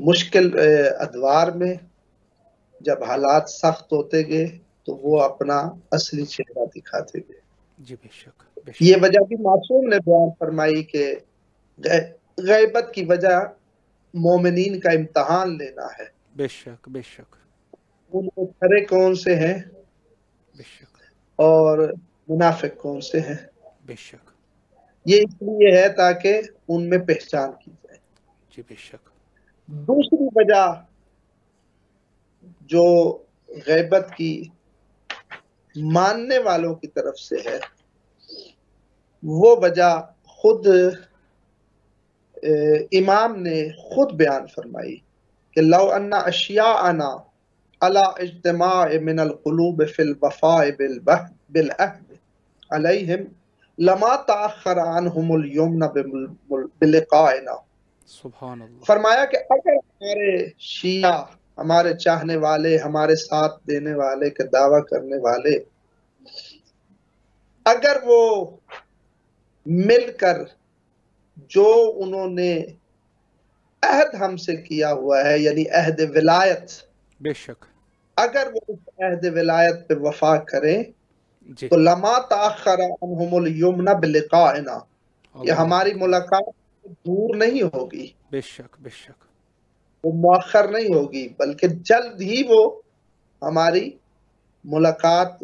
Speaker 2: مشکل ادوار میں جب حالات سخت ہوتے گئے تو وہ اپنا اصلی چہرہ دکھاتے گئے۔
Speaker 1: جی بے شک بے
Speaker 2: یہ
Speaker 1: شک
Speaker 2: وجہ بھی معصوم نے بیان فرمائی کہ غیبت کی وجہ مومنین کا امتحان لینا ہے۔
Speaker 1: بے شک بے شک
Speaker 2: ان میں کھرے کون سے ہیں
Speaker 1: بے شک
Speaker 2: اور منافق کون سے ہیں،
Speaker 1: بے شک
Speaker 2: یہ اس لیے ہے تاکہ ان میں پہچان کی جائے۔
Speaker 1: جی بے شک
Speaker 2: دوسری وجہ جو غیبت کی ماننے والوں کی طرف سے ہے، وہ وجہ خود امام نے خود بیان فرمائی کہ لو ان اشیاءنا علی اجتماع من القلوب فی الوفاء بالعہد علیہم لما تأخر عنہم الیمن بلقائنا۔
Speaker 1: سبحان اللہ،
Speaker 2: فرمایا کہ اگر ہمارے شیعہ، ہمارے چاہنے والے، ہمارے ساتھ دینے والے کے دعویٰ کرنے والے، اگر وہ مل کر جو انہوں نے عہد ہم سے کیا ہوا ہے، یعنی عہد ولایت،
Speaker 1: بے شک
Speaker 2: اگر وہ اس عہد ولایت پہ وفا کریں
Speaker 1: جی،
Speaker 2: تو لما تأخر عنہم الیمن بلقائنا، یہ
Speaker 1: اللہ
Speaker 2: ہماری
Speaker 1: اکبر،
Speaker 2: ملاقات دور نہیں ہوگی،
Speaker 1: بے شک بے شک
Speaker 2: وہ مؤخر نہیں ہوگی، بلکہ جلد ہی وہ ہماری ملاقات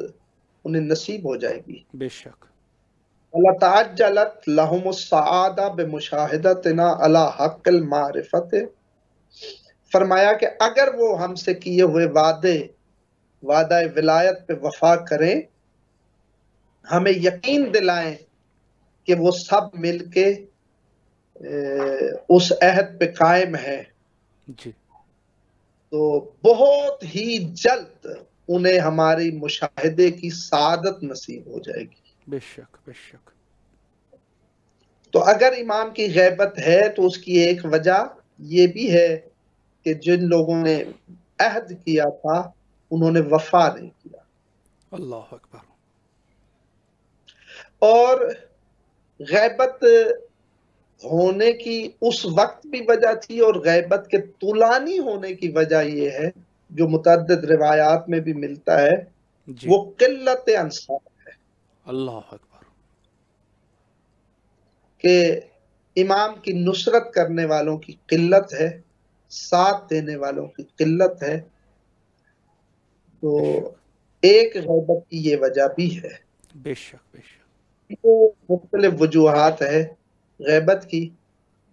Speaker 2: انہیں نصیب ہو جائے گی۔
Speaker 1: بے شک
Speaker 2: وَلَتَعَجَّلَتْ لَهُمُ السَّعَادَةُ بِمُشَاهَدَتِنَا عَلَى حَقِّ الْمَعْرِفَةِ، فرمایا کہ اگر وہ ہم سے کیے ہوئے وعدہ ولایت پہ وفا کریں، ہمیں یقین دلائیں کہ وہ سب مل کے اس عہد پہ قائم ہیں،
Speaker 1: جی
Speaker 2: تو بہت ہی جلد انہیں ہماری مشاہدے کی سعادت نصیب ہو جائے گی۔
Speaker 1: بے شک بے شک
Speaker 2: تو اگر امام کی غیبت ہے تو اس کی ایک وجہ یہ بھی ہے کہ جن لوگوں نے عہد کیا تھا انہوں نے وفا نہیں کیا،
Speaker 1: اللہ اکبر،
Speaker 2: اور غیبت ہونے کی اس وقت بھی وجہ تھی، اور غیبت کے طولانی ہونے کی وجہ یہ ہے جو متعدد روایات میں بھی ملتا ہے،
Speaker 1: جی
Speaker 2: وہ قلت انصار ہے،
Speaker 1: اللہ اکبر،
Speaker 2: کہ امام کی نصرت کرنے والوں کی قلت ہے، ساتھ دینے والوں کی قلت ہے۔ تو
Speaker 1: بے شک
Speaker 2: ایک غیبت کی یہ وجہ بھی ہے۔
Speaker 1: بے شک بے شک
Speaker 2: یہ مختلف وجوہات ہے غیبت کی،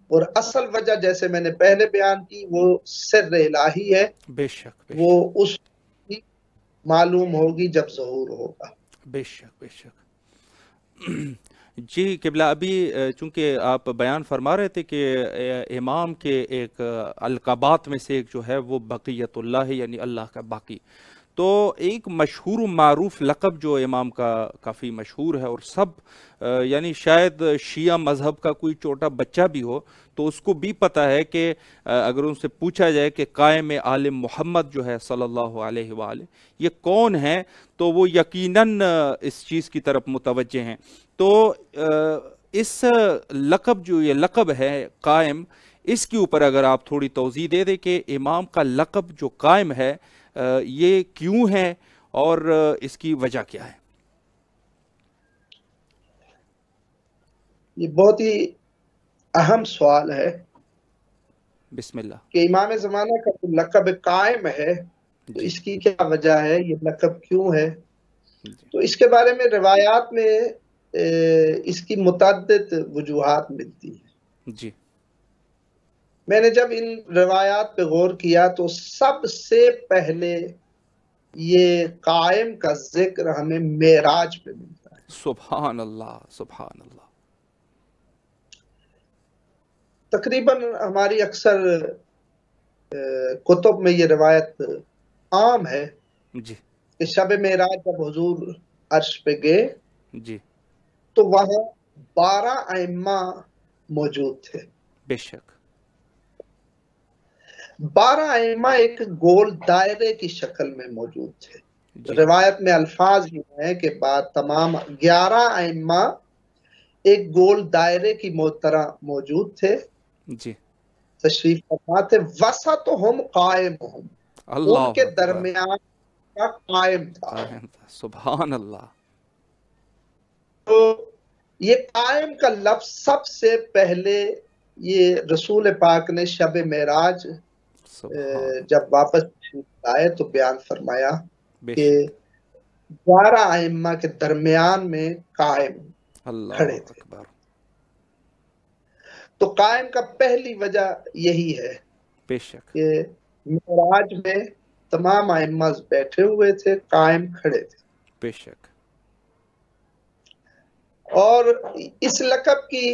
Speaker 2: اور اصل وجہ جیسے میں نے پہلے بیان کی وہ سر الہی ہے،
Speaker 1: بے شک بے
Speaker 2: وہ
Speaker 1: شک
Speaker 2: اس کی معلوم ہوگی جب ظہور ہوگا۔
Speaker 1: بے شک بے شک جی قبلہ، ابھی چونکہ آپ بیان فرما رہے تھے کہ امام کے ایک القابات میں سے ایک جو ہے وہ بقیت اللہ ہے، یعنی اللہ کا باقی، تو ایک مشہور و معروف لقب جو امام کا کافی مشہور ہے، اور سب یعنی شاید شیعہ مذہب کا کوئی چھوٹا بچہ بھی ہو تو اس کو بھی پتہ ہے کہ اگر ان سے پوچھا جائے کہ قائم عالم محمد جو ہے صلی اللہ علیہ وآلہ یہ کون ہے، تو وہ یقیناً اس چیز کی طرف متوجہ ہیں۔ تو اس لقب جو یہ لقب ہے قائم، اس کے اوپر اگر آپ تھوڑی توضیح دے دیں کہ امام کا لقب جو قائم ہے یہ کیوں ہے اور اس کی وجہ کیا ہے؟
Speaker 2: یہ بہت ہی اہم سوال ہے
Speaker 1: بسم اللہ۔
Speaker 2: کہ امام زمانہ کا جو لقب قائم ہے تو
Speaker 1: جی
Speaker 2: اس کی کیا وجہ ہے، یہ لقب کیوں ہے؟
Speaker 1: جی
Speaker 2: تو اس کے بارے میں روایات میں اس کی متعدد وجوہات ملتی ہیں۔
Speaker 1: جی
Speaker 2: میں نے جب ان روایات پہ غور کیا تو سب سے پہلے یہ قائم کا ذکر ہمیں معراج پہ ملتا ہے۔
Speaker 1: سبحان اللہ سبحان اللہ۔
Speaker 2: تقریباً ہماری اکثر کتب میں یہ روایت عام ہے
Speaker 1: جی
Speaker 2: کہ شب معراج جب حضور عرش پہ گئے
Speaker 1: جی
Speaker 2: تو وہاں 12 ائمہ موجود تھے۔
Speaker 1: بے شک
Speaker 2: 12 ائمہ ایک گول دائرے کی شکل میں موجود تھے۔
Speaker 1: جی
Speaker 2: روایت میں الفاظ یہ ہیں کہ بعد تمام 11 ائمہ ایک گول دائرے کی طرح موجود تھے،
Speaker 1: جی
Speaker 2: تشریف فرما تھے، وسطہم قائمہم، ان
Speaker 1: اللہ
Speaker 2: کے
Speaker 1: اکبر،
Speaker 2: درمیان کا قائم تھا۔
Speaker 1: قائم تھا، سبحان اللہ۔
Speaker 2: تو یہ قائم کا لفظ سب سے پہلے یہ رسول پاک نے شب معراج
Speaker 1: سبحان
Speaker 2: جب واپس آئے تو بیان فرمایا
Speaker 1: بے
Speaker 2: کہ
Speaker 1: شک
Speaker 2: 12 ائمہ کے درمیان میں قائم
Speaker 1: اللہ
Speaker 2: کھڑے تھے۔
Speaker 1: اکبر،
Speaker 2: تو قائم کا پہلی وجہ یہی ہے
Speaker 1: بے شک
Speaker 2: کہ معراج میں تمام ائمہ بیٹھے ہوئے تھے، قائم کھڑے تھے۔
Speaker 1: بے شک
Speaker 2: اور اس لقب کی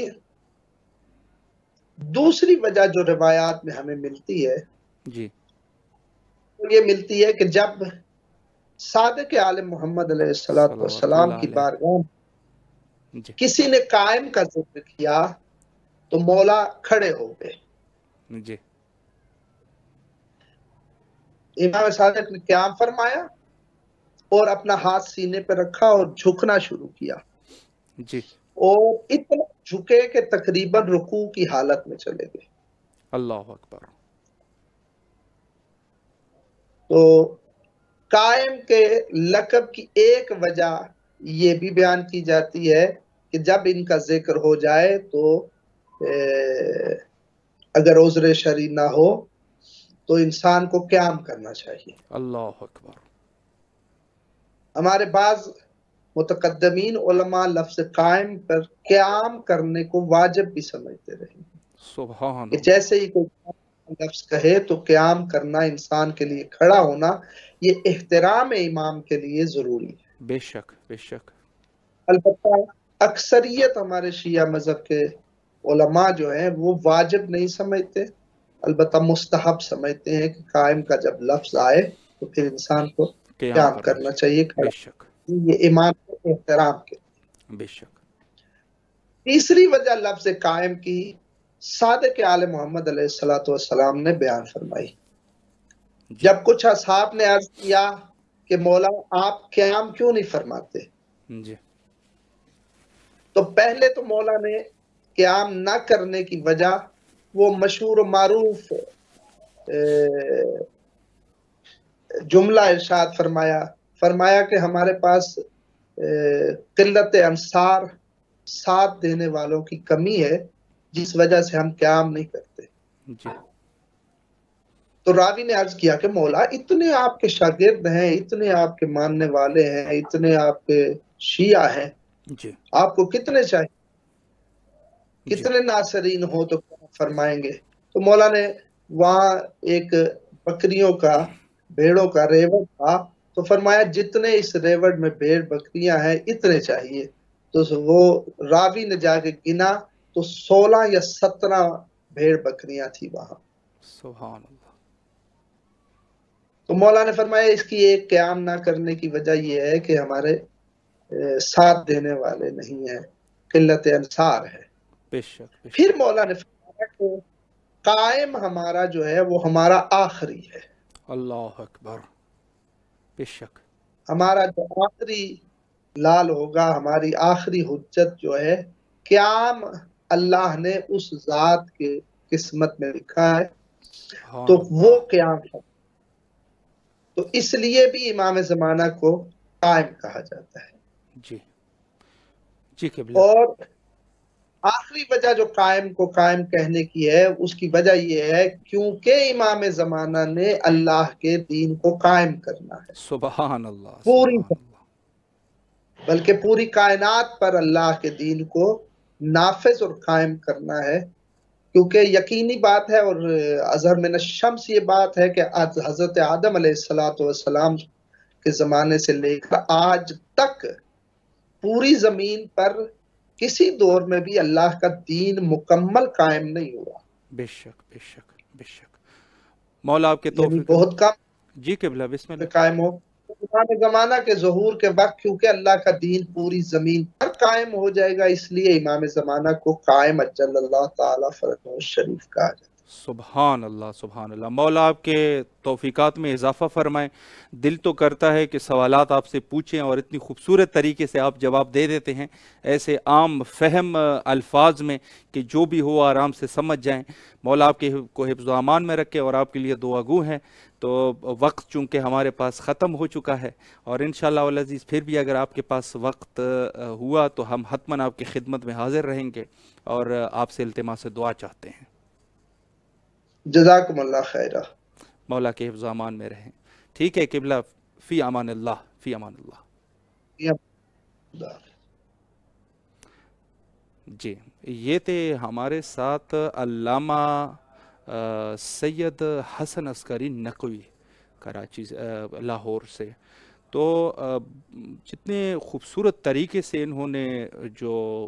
Speaker 2: دوسری وجہ جو روایات میں ہمیں ملتی ہے
Speaker 1: جی
Speaker 2: وہ یہ ملتی ہے کہ جب صادق عالم محمد علیہ
Speaker 1: صلوات
Speaker 2: السلام
Speaker 1: اللہ
Speaker 2: کی
Speaker 1: علیہ،
Speaker 2: بارگاہ میں
Speaker 1: جی
Speaker 2: کسی نے قائم کا ذکر کیا تو مولا کھڑے ہو گئے۔
Speaker 1: جی
Speaker 2: امام صادق نے قیام فرمایا اور اپنا ہاتھ سینے پہ رکھا اور جھکنا شروع کیا،
Speaker 1: جی
Speaker 2: اور اتنا جھکے کہ تقریباً رکوع کی حالت میں چلے گئے۔
Speaker 1: اللہ اکبر،
Speaker 2: تو قائم کے لقب کی ایک وجہ یہ بھی بیان کی جاتی ہے کہ جب ان کا ذکر ہو جائے تو اگر عذر شرعی نہ ہو تو انسان کو قیام کرنا چاہیے۔
Speaker 1: اللہ اکبر،
Speaker 2: ہمارے بعض متقدمین علماء لفظ قائم پر قیام کرنے کو واجب بھی سمجھتے رہے
Speaker 1: سبحان
Speaker 2: کہ
Speaker 1: اللہ،
Speaker 2: جیسے ہی کوئی لفظ کہے تو قیام کرنا، انسان کے لیے کھڑا ہونا، یہ احترام امام کے لیے ضروری ہے۔
Speaker 1: بے شک بے شک،
Speaker 2: البتہ اکثریت ہمارے شیعہ مذہب کے علماء جو ہیں وہ واجب نہیں سمجھتے، البتہ مستحب سمجھتے ہیں کہ قائم کا جب لفظ آئے تو پھر انسان کو
Speaker 1: قیام
Speaker 2: قیام کرنا
Speaker 1: چاہیے،
Speaker 2: چاہیے،
Speaker 1: بے
Speaker 2: کھڑا۔
Speaker 1: شک
Speaker 2: یہ امام کے احترام کے۔
Speaker 1: بے شک،
Speaker 2: تیسری وجہ لفظ قائم کی صادق عالم محمد علیہ السلام نے بیان فرمائی۔
Speaker 1: جی
Speaker 2: جب کچھ اصحاب نے عرض کیا کہ مولا آپ قیام کیوں نہیں فرماتے،
Speaker 1: جی
Speaker 2: تو پہلے تو مولا نے قیام نہ کرنے کی وجہ وہ مشہور و معروف جملہ ارشاد فرمایا کہ ہمارے پاس قلت انصار، ساتھ دینے والوں کی کمی ہے، جس وجہ سے ہم قیام نہیں کرتے۔
Speaker 1: جی
Speaker 2: تو راوی نے عرض کیا کہ مولا اتنے آپ کے شاگرد ہیں، اتنے آپ کے ماننے والے ہیں، اتنے آپ کے شیعہ ہیں،
Speaker 1: جی
Speaker 2: آپ کو کتنے چاہیے،
Speaker 1: جی
Speaker 2: کتنے ناصرین ہو تو فرمائیں گے؟ تو مولا نے وہاں ایک بکریوں کا، بھیڑوں کا ریوڑ تھا، تو فرمایا جتنے اس ریوڑ میں بھیڑ بکریاں ہیں اتنے چاہیے۔ تو وہ راوی نے جا کے گنا تو 16 یا 17 بھیڑ بکریاں تھی وہاں۔
Speaker 1: سبحان اللہ،
Speaker 2: تو مولا نے فرمایا اس کی ایک قیام نہ کرنے کی وجہ یہ ہے کہ ہمارے ساتھ دینے والے نہیں ہیں، قلت انصار ہے۔
Speaker 1: بے شک بے
Speaker 2: پھر
Speaker 1: شک،
Speaker 2: مولا نے فرمایا کہ قائم ہمارا جو ہے وہ ہمارا آخری ہے،
Speaker 1: اللہ اکبر، بے شک،
Speaker 2: ہمارا جو آخری لال ہوگا، ہماری آخری حجت جو ہے، قیام اللہ نے اس ذات کے قسمت میں لکھا ہے، تو
Speaker 1: سبحان
Speaker 2: وہ
Speaker 1: اللہ،
Speaker 2: قیام ہے۔ تو اس لیے بھی امام زمانہ کو قائم کہا جاتا ہے۔
Speaker 1: جی جی قبلہ،
Speaker 2: اور آخری وجہ جو قائم کو قائم کہنے کی ہے، اس کی وجہ یہ ہے کیونکہ امام زمانہ نے اللہ کے دین کو قائم کرنا ہے،
Speaker 1: سبحان اللہ
Speaker 2: پوری،
Speaker 1: سبحان اللہ،
Speaker 2: بلکہ پوری کائنات پر اللہ کے دین کو نافذ اور قائم کرنا ہے، کیونکہ یقینی بات ہے اور اظہر من الشمس یہ بات ہے کہ حضرت آدم علیہ السلام کے زمانے سے لے کر آج تک پوری زمین پر کسی دور میں بھی اللہ کا دین مکمل قائم نہیں ہوا،
Speaker 1: بے شک بے شک بے شک، مولا آپ کے
Speaker 2: یعنی
Speaker 1: توفیق،
Speaker 2: بہت کم
Speaker 1: جی قبلہ بسم اللہ،
Speaker 2: قائم ہو۔ امام زمانہ کے ظہور کے وقت کیونکہ اللہ کا دین پوری زمین پر قائم ہو جائے گا، اس لیے امام زمانہ کو قائم اجل اللہ تعالی فرجہ الشریف کہا جاتا ہے۔
Speaker 1: سبحان اللہ سبحان اللہ، مولا آپ کے توفیقات میں اضافہ فرمائیں۔ دل تو کرتا ہے کہ سوالات آپ سے پوچھیں اور اتنی خوبصورت طریقے سے آپ جواب دے دیتے ہیں، ایسے عام فہم الفاظ میں کہ جو بھی ہو آرام سے سمجھ جائیں۔ مولا آپ کے کو حفظ و امان میں رکھے، اور آپ کے لیے دعا گو ہیں۔ تو وقت چونکہ ہمارے پاس ختم ہو چکا ہے، اور انشاءاللہ العزیز پھر بھی اگر آپ کے پاس وقت ہوا تو ہم حتماً آپ کی خدمت میں حاضر رہیں گے، اور آپ سے التماس دعا چاہتے ہیں۔
Speaker 2: جزاکم اللہ خیرہ۔
Speaker 1: مولا کے حفظ و امان میں رہیں۔ ٹھیک ہے قبلہ، فی امان اللہ، فی امان اللہ۔ جی، یہ تھے ہمارے ساتھ علامہ سید حسن عسکری نقوی، کراچی لاہور سے۔ تو جتنے خوبصورت طریقے سے انہوں نے جو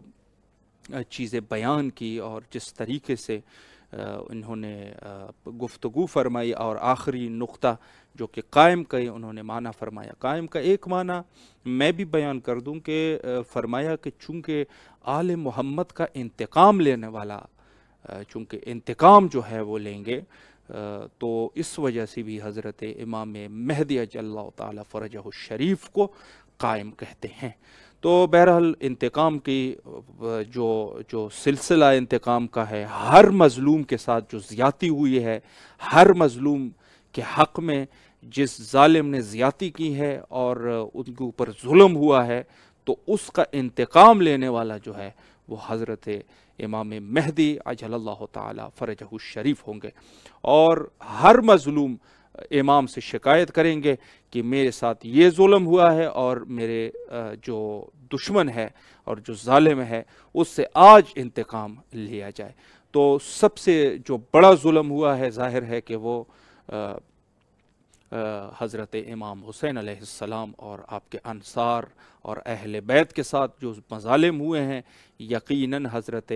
Speaker 1: چیزیں بیان کی، اور جس طریقے سے انہوں نے گفتگو فرمائی، اور آخری نقطہ جو کہ قائم کا انہوں نے معنی فرمایا۔ قائم کا ایک معنی میں بھی بیان کر دوں کہ فرمایا کہ چونکہ آل محمد کا انتقام لینے والا، چونکہ انتقام جو ہے وہ لیں گے، تو اس وجہ سے بھی حضرت امام مہدی عجل اللہ تعالی فرجہ الشریف کو قائم کہتے ہیں۔ تو بہرحال انتقام کی جو سلسلہ انتقام کا ہے، ہر مظلوم کے ساتھ جو زیادتی ہوئی ہے، ہر مظلوم کے حق میں جس ظالم نے زیادتی کی ہے اور ان کے اوپر ظلم ہوا ہے، تو اس کا انتقام لینے والا جو ہے وہ حضرت امام مہدی عجل اللہ تعالی فرجہ الشریف ہوں گے۔ اور ہر مظلوم امام سے شکایت کریں گے کہ میرے ساتھ یہ ظلم ہوا ہے، اور میرے جو دشمن ہے اور جو ظالم ہے اس سے آج انتقام لیا جائے۔ تو سب سے جو بڑا ظلم ہوا ہے، ظاہر ہے کہ وہ حضرت امام حسین علیہ السلام اور آپ کے انصار اور اہل بیت کے ساتھ جو مظالم ہوئے ہیں، یقیناً حضرت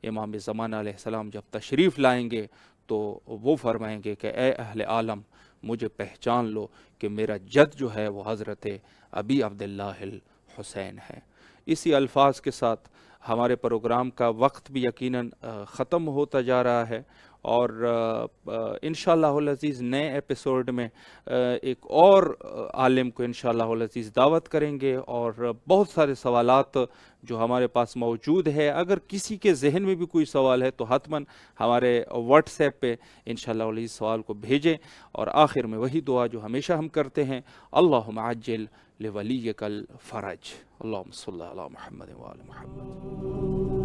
Speaker 1: امام زمانہ علیہ السلام جب تشریف لائیں گے تو وہ فرمائیں گے کہ اے اہل عالم، مجھے پہچان لو کہ میرا جد جو ہے وہ حضرت ابی عبداللہ الحسین ہے۔ اسی الفاظ کے ساتھ ہمارے پروگرام کا وقت بھی یقیناً ختم ہوتا جا رہا ہے، اور انشاءاللہ العزیز نئے ایپیسوڈ میں ایک اور عالم کو انشاءاللہ العزیز دعوت کریں گے، اور بہت سارے سوالات جو ہمارے پاس موجود ہے، اگر کسی کے ذہن میں بھی کوئی سوال ہے تو حتماً ہمارے واٹس ایپ پہ انشاءاللہ العزیز سوال کو بھیجیں۔ اور آخر میں وہی دعا جو ہمیشہ ہم کرتے ہیں، اللہم عجل لولیک الفرج، اللہم صلی علی محمد وآل محمد۔